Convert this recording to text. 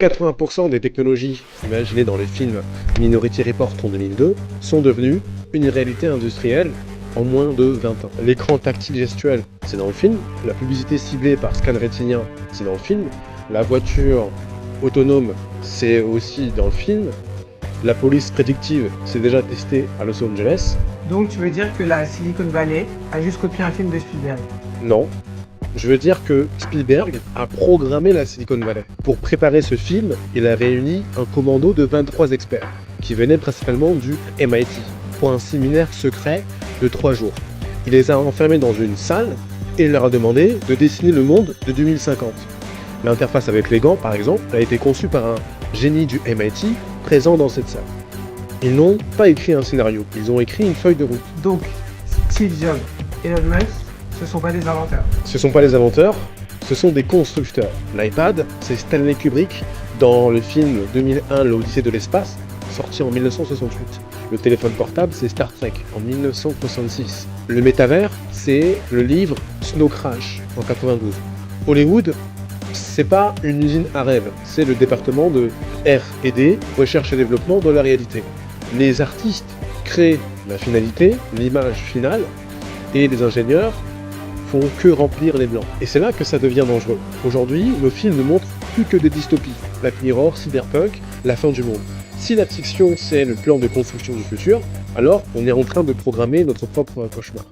80% des technologies imaginées dans les films Minority Report en 2002 sont devenues une réalité industrielle en moins de 20 ans. L'écran tactile gestuel, c'est dans le film. La publicité ciblée par scan rétinien, c'est dans le film. La voiture autonome, c'est aussi dans le film. La police prédictive, c'est déjà testé à Los Angeles. Donc tu veux dire que la Silicon Valley a juste copié un film de Spielberg? Non. Je veux dire que Spielberg a programmé la Silicon Valley. Pour préparer ce film, il a réuni un commando de 23 experts, qui venaient principalement du MIT, pour un séminaire secret de 3 jours. Il les a enfermés dans une salle et leur a demandé de dessiner le monde de 2050. L'interface avec les gants, par exemple, a été conçue par un génie du MIT présent dans cette salle. Ils n'ont pas écrit un scénario, ils ont écrit une feuille de route. Donc Steve Jobs et Elon Musk, ce sont pas des inventeurs. Ce sont pas les inventeurs, ce sont des constructeurs. L'iPad, c'est Stanley Kubrick dans le film 2001, l'Odyssée de l'espace, sorti en 1968. Le téléphone portable, c'est Star Trek en 1966. Le métavers, c'est le livre Snow Crash en 92. Hollywood, c'est pas une usine à rêve, c'est le département de R&D, recherche et développement de la réalité. Les artistes créent la finalité, l'image finale, et les ingénieurs font que remplir les blancs. Et c'est là que ça devient dangereux. Aujourd'hui, nos films ne montrent plus que des dystopies. Black Mirror, Cyberpunk, la fin du monde. Si la fiction c'est le plan de construction du futur, alors on est en train de programmer notre propre cauchemar.